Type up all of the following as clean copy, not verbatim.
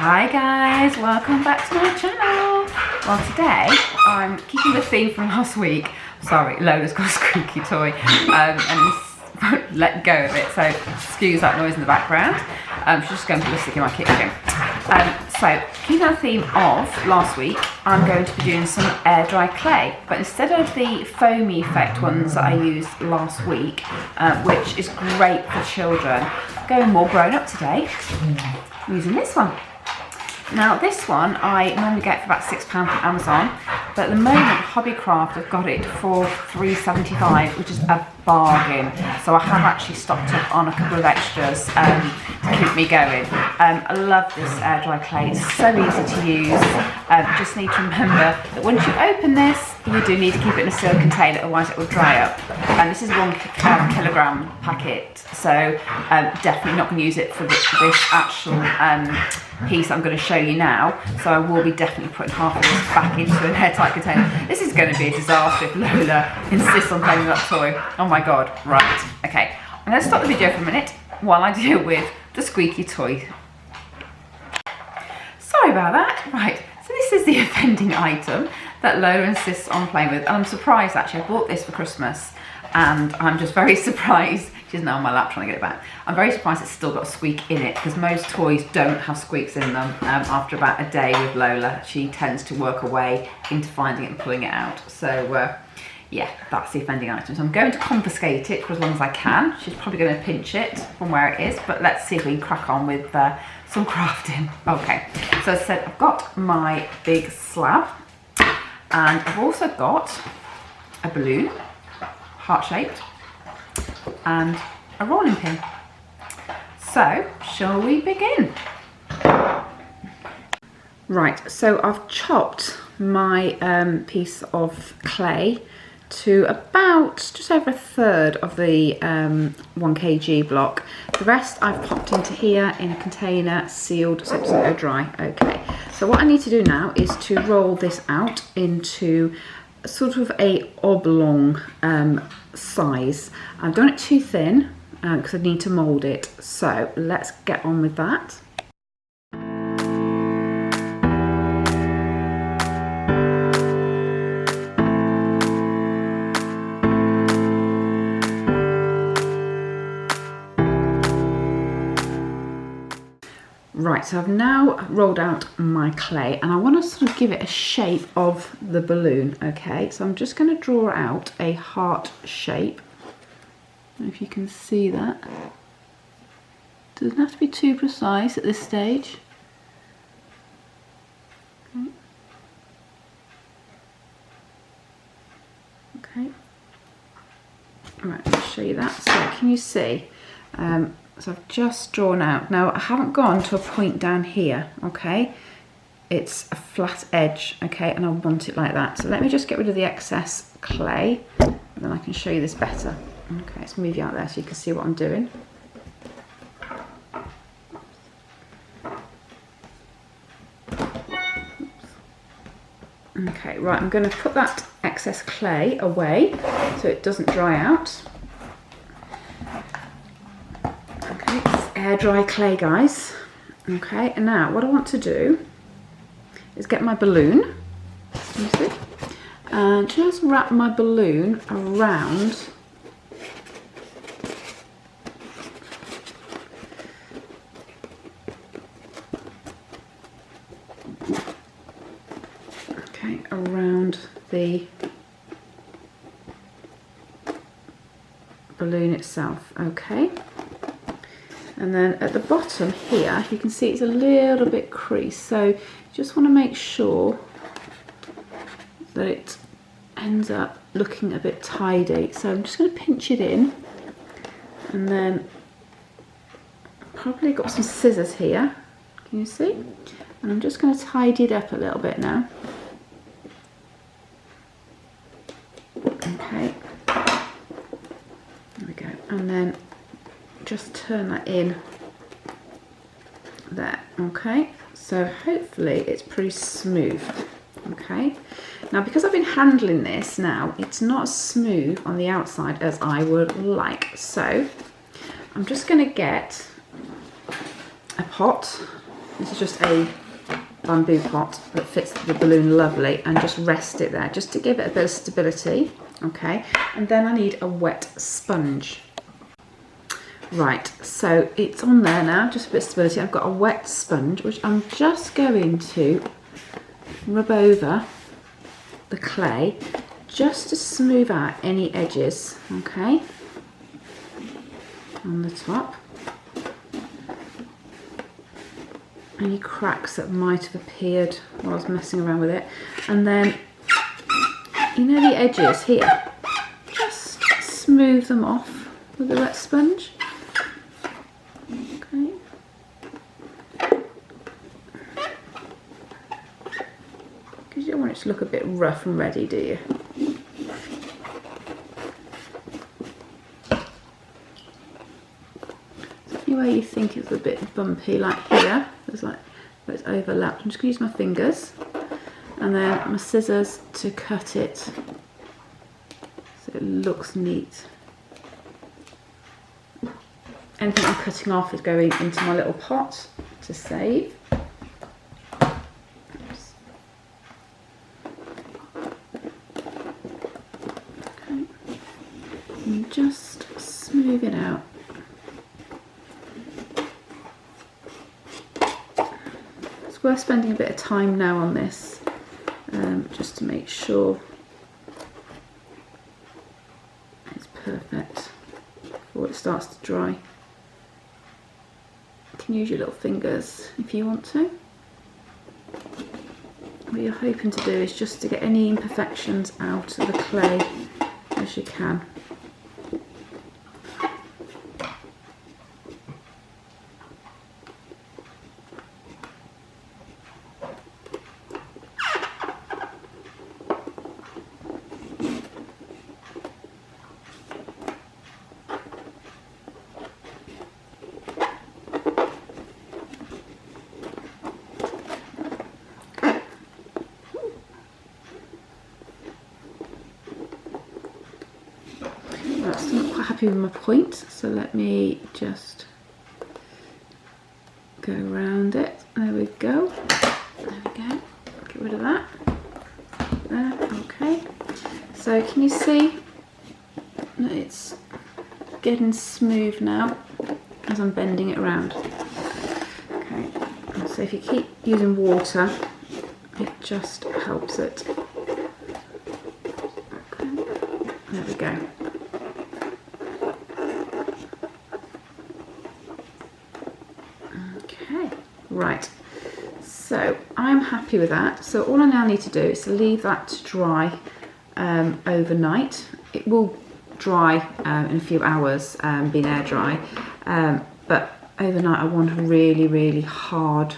Hi guys, welcome back to my channel. Well, today I'm keeping the theme from last week. Sorry, Lola's got a squeaky toy and let go of it, so excuse that noise in the background. She's just going ballistic in my kitchen. So keeping the theme of last week, I'm going to be doing some air dry clay, but instead of the foamy effect ones that I used last week, which is great for children, I'm going more grown up today, using this one. Now this one I normally get for about £6 from Amazon, but at the moment Hobbycraft have got it for £3.75, which is a bargain. So I have actually stocked up on a couple of extras to keep me going. I love this air dry clay, it's so easy to use. Just need to remember that once you open this, you do need to keep it in a sealed container, otherwise it will dry up. And this is 1 kilogram packet, so definitely not going to use it for this actual piece I'm going to show you now. So I will be definitely putting half of this back into an airtight container. This is going to be a disaster if Lola insists on playing with that toy. Oh my god. Right, okay, I'm going to stop the video for a minute while I deal with the squeaky toy. Sorry about that. Right, so this is the offending item that Lola insists on playing with, and I'm surprised actually. I bought this for Christmas and I'm just very surprised. She's now on my lap trying to get it back. I'm very surprised it's still got a squeak in it, because most toys don't have squeaks in them. After about a day with Lola, she tends to work her way into finding it and pulling it out. So yeah, that's the offending item. So I'm going to confiscate it for as long as I can. She's probably going to pinch it from where it is, but let's see if we can crack on with some crafting. Okay, so as I said, I've got my big slab, and I've also got a balloon, heart-shaped, and a rolling pin. So, shall we begin? Right, so I've chopped my piece of clay to about just over a third of the 1 kg block. The rest I've popped into here in a container, sealed so it doesn't go dry. Okay, so what I need to do now is to roll this out into sort of a oblong size. I've done it too thin because I need to mould it, so let's get on with that. Right, so I've now rolled out my clay and I want to sort of give it a shape of the balloon, okay? So I'm just going to draw out a heart shape. I don't know if you can see that. Doesn't have to be too precise at this stage. Okay. Okay. Right, I'll show you that. So can you see? So I've just drawn out. Now I haven't gone to a point down here, okay? It's a flat edge, okay? And I want it like that. So let me just get rid of the excess clay, and then I can show you this better. Okay, let's move you out there so you can see what I'm doing. Okay, right, I'm going to put that excess clay away so it doesn't dry out. Okay, it's air dry clay, guys. Okay, and now what I want to do is get my balloon, you see, and just wrap my balloon around around the balloon itself, okay? And then at the bottom here, you can see it's a little bit creased, so you just want to make sure that it ends up looking a bit tidy. So I'm just going to pinch it in, and then probably got some scissors here, can you see? And I'm just going to tidy it up a little bit now. Okay, there we go, and then just turn that in there. Okay, so hopefully it's pretty smooth. Okay, now because I've been handling this now, it's not as smooth on the outside as I would like, so I'm just going to get a pot This is just a bamboo pot that fits the balloon lovely, and just rest it there just to give it a bit of stability. Okay, and then I need a wet sponge. Right, so it's on there now, just a bit of stability. I've got a wet sponge which I'm just going to rub over the clay just to smooth out any edges, okay, on the top. Any cracks that might have appeared while I was messing around with it. And then, you know, the edges here, just smooth them off with the wet sponge. Okay. Because you don't want it to look a bit rough and ready, do you? Where you think it's a bit bumpy, like here, there's like where it's overlapped. I'm just going to use my fingers and then my scissors to cut it so it looks neat. Anything I'm cutting off is going into my little pot to save. Oops. Okay. And just smooth it out. Worth spending a bit of time now on this, just to make sure it's perfect before it starts to dry. You can use your little fingers if you want to. What you're hoping to do is just to get any imperfections out of the clay as you can. Still not quite happy with my point, so let me just go around it. There we go. There we go. Get rid of that. There, okay. So can you see that it's getting smooth now as I'm bending it around? Okay. So if you keep using water, it just helps it. Okay. There we go. Right, so I'm happy with that. So all I now need to do is to leave that to dry overnight. It will dry in a few hours, being air dry, but overnight I want a really hard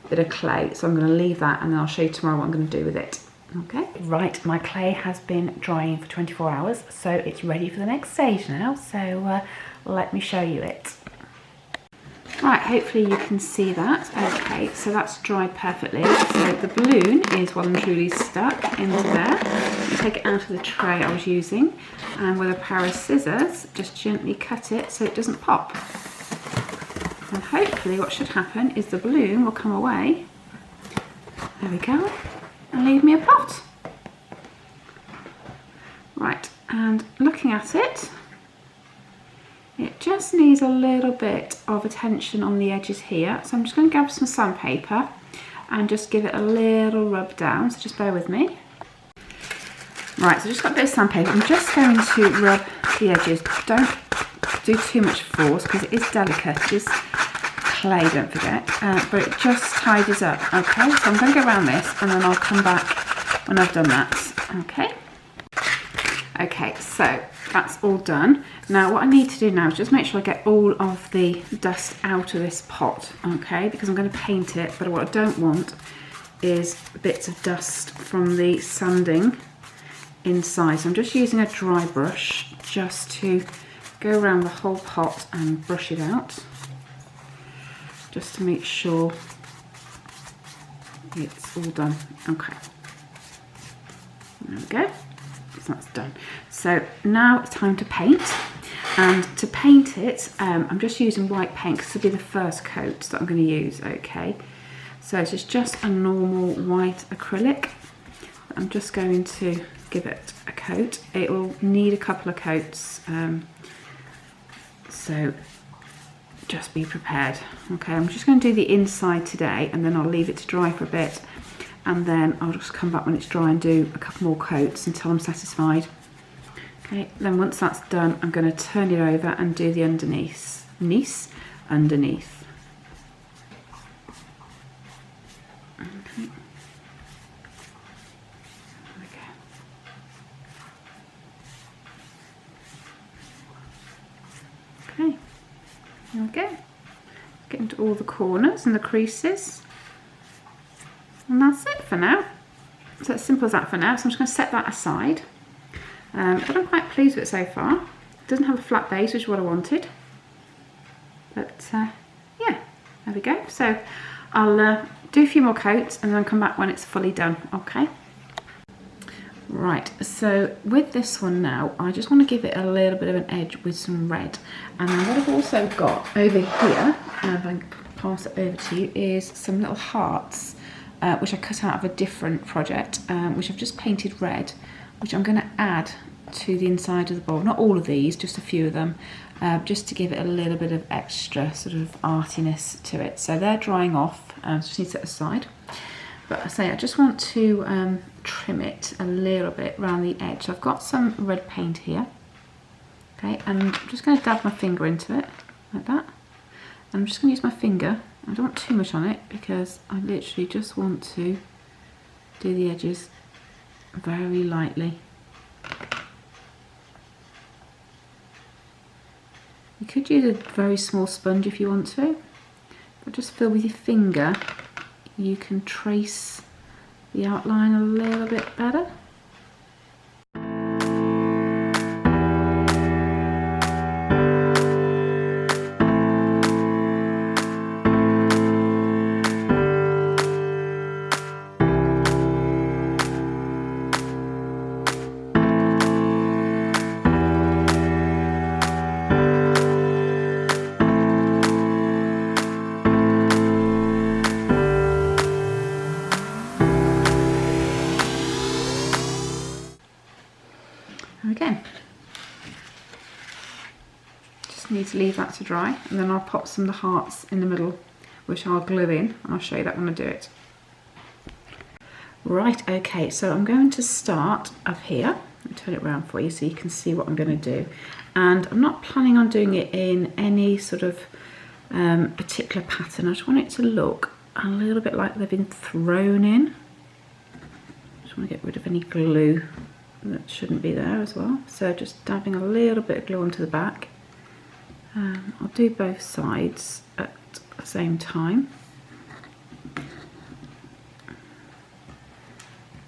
bit of clay. So I'm going to leave that and then I'll show you tomorrow what I'm going to do with it. Okay. Right, my clay has been drying for 24 hours, so it's ready for the next stage now. So let me show you it. Right, hopefully you can see that. Okay, so that's dried perfectly. So the balloon is well and truly stuck into there. You take it out of the tray I was using, and with a pair of scissors, just gently cut it so it doesn't pop. And hopefully what should happen is the balloon will come away. There we go. And leave me a pot. Right, and looking at it, it just needs a little bit of attention on the edges here. So I'm just going to grab some sandpaper and just give it a little rub down. So just bear with me. Right, so just got a bit of sandpaper. I'm just going to rub the edges. Don't do too much force because it is delicate. It is clay, don't forget. But it just tidies up. Okay, so I'm going to go around this and then I'll come back when I've done that. Okay. Okay, so that's all done. Now what I need to do now is just make sure I get all of the dust out of this pot, okay, because I'm going to paint it, but what I don't want is bits of dust from the sanding inside. So I'm just using a dry brush just to go around the whole pot and brush it out, just to make sure it's all done. Okay, there we go. That's done. So now it's time to paint. And to paint it, I'm just using white paint because this will be the first coat that I'm going to use, okay? So it's just a normal white acrylic. I'm just going to give it a coat. It will need a couple of coats, so just be prepared. Okay, I'm just going to do the inside today and then I'll leave it to dry for a bit, and then I'll just come back when it's dry and do a couple more coats until I'm satisfied. Okay, then once that's done, I'm going to turn it over and do the underneath. Underneath. Okay. Okay, there we go. Get into all the corners and the creases. And that's it for now. So it's simple as that for now. So I'm just going to set that aside. But I'm quite pleased with it so far. It doesn't have a flat base, which is what I wanted. But yeah, there we go. So I'll do a few more coats and then come back when it's fully done, okay? Right, so with this one now, I just want to give it a little bit of an edge with some red. And then what I've also got over here, if I can pass it over to you, is some little hearts, which I cut out of a different project, which I've just painted red, which I'm going to add to the inside of the bowl. Not all of these, just a few of them, just to give it a little bit of extra sort of artiness to it. So they're drying off, so just need to set aside. But I say I just want to trim it a little bit around the edge. So I've got some red paint here, okay, and I'm just going to dab my finger into it like that. And I'm just going to use my finger. I don't want too much on it because I literally just want to do the edges very lightly. You could use a very small sponge if you want to, but just feel with your finger you can trace the outline a little bit better. Again, just need to leave that to dry, and then I'll pop some of the hearts in the middle, which I'll glue in, and I'll show you that when I do it. Right, okay, so I'm going to start up here. Let me turn it around for you so you can see what I'm going to do. And I'm not planning on doing it in any sort of particular pattern. I just want it to look a little bit like they've been thrown in. Just want to get rid of any glue that shouldn't be there as well. So just dabbing a little bit of glue onto the back. I'll do both sides at the same time.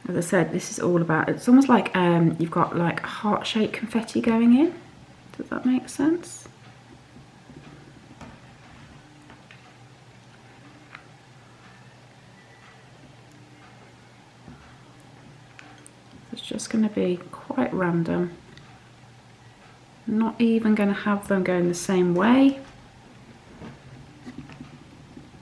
As I said, this is all about, it's almost like you've got like heart-shaped confetti going in. Does that make sense? It's just going to be quite random. I'm not even going to have them going the same way.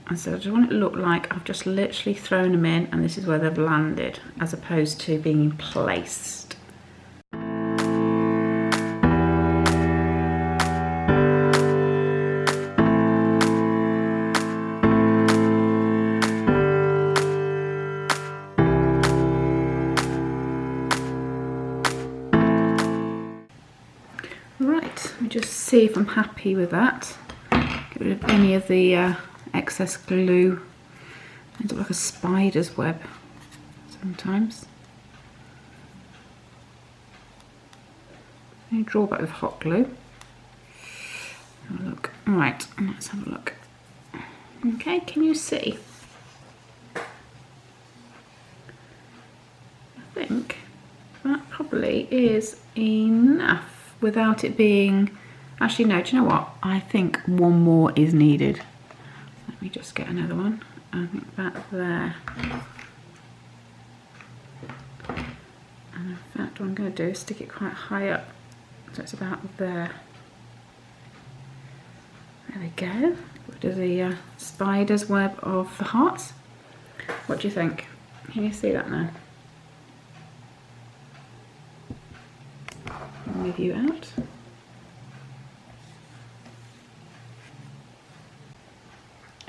And so I just want it to look like I've just literally thrown them in and this is where they've landed, as opposed to being placed. Right, let me just see if I'm happy with that. Get rid of any of the excess glue. It looks like a spider's web sometimes. Any drawback with hot glue. Have a look. Right, let's have a look. Okay, can you see? I think that probably is enough without it being... Actually, no, do you know what? I think one more is needed. Let me just get another one. I think that there. And in fact, what I'm going to do is stick it quite high up. So it's about there. There we go. We'll do the spider's web of the hearts. What do you think? Can you see that now? I'll move you out.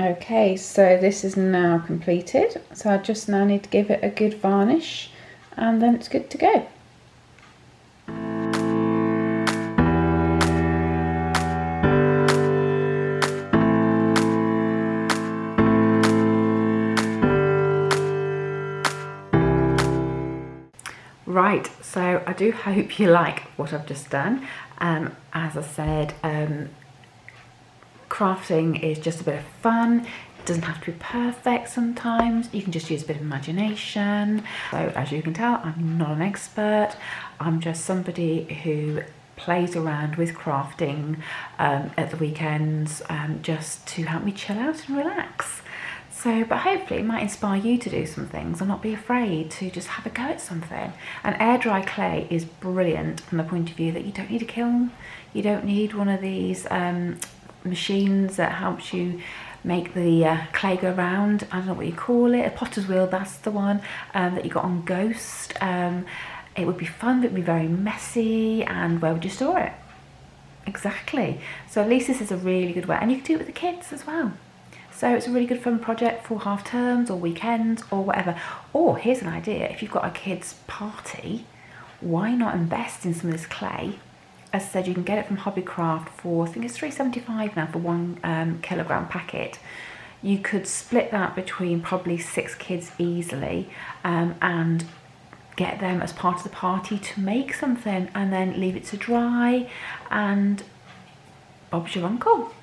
Okay, so this is now completed. So I just now need to give it a good varnish and then it's good to go. Right, so I do hope you like what I've just done. As I said, crafting is just a bit of fun. It doesn't have to be perfect sometimes. You can just use a bit of imagination. So as you can tell, I'm not an expert. I'm just somebody who plays around with crafting at the weekends just to help me chill out and relax. So, but hopefully it might inspire you to do some things and not be afraid to just have a go at something. And air dry clay is brilliant from the point of view that you don't need a kiln. You don't need one of these machines that helps you make the clay go round. I don't know what you call it, a potter's wheel, that's the one that you got on Ghost. It would be fun, but it would be very messy, and where would you store it? Exactly. So at least this is a really good way, and you can do it with the kids as well. So it's a really good fun project for half terms or weekends or whatever. Or here's an idea, if you've got a kids party, why not invest in some of this clay? As I said, you can get it from Hobbycraft for, I think it's £3.75 now for 1 kilogram packet. You could split that between probably 6 kids easily and get them as part of the party to make something and then leave it to dry and Bob's your uncle.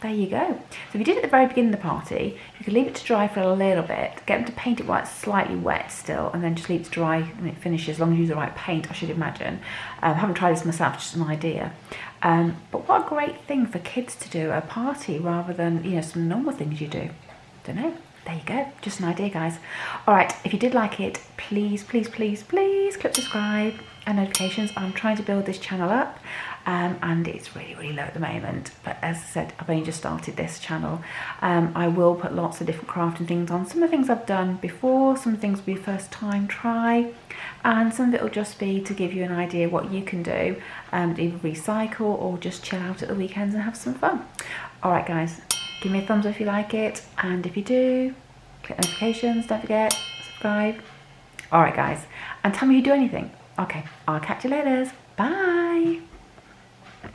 There you go. So if you did it at the very beginning of the party, you could leave it to dry for a little bit, get them to paint it while it's slightly wet still, and then just leave it to dry when it finishes, as long as you use the right paint, I should imagine. I haven't tried this myself, just an idea. But what a great thing for kids to do at a party rather than, you know, some normal things you do. Don't know. There you go. Just an idea, guys. All right, if you did like it, please, please, please, please click subscribe and notifications. I'm trying to build this channel up. And it's really, really low at the moment. But as I said, I've only just started this channel. I will put lots of different crafting things on. Some of the things I've done before, some things will be first time try, and some of it will just be to give you an idea what you can do, either recycle or just chill out at the weekends and have some fun. All right, guys, give me a thumbs up if you like it, and if you do, click notifications, don't forget, subscribe. All right, guys, and tell me if you do anything. Okay, I'll catch you later. Bye.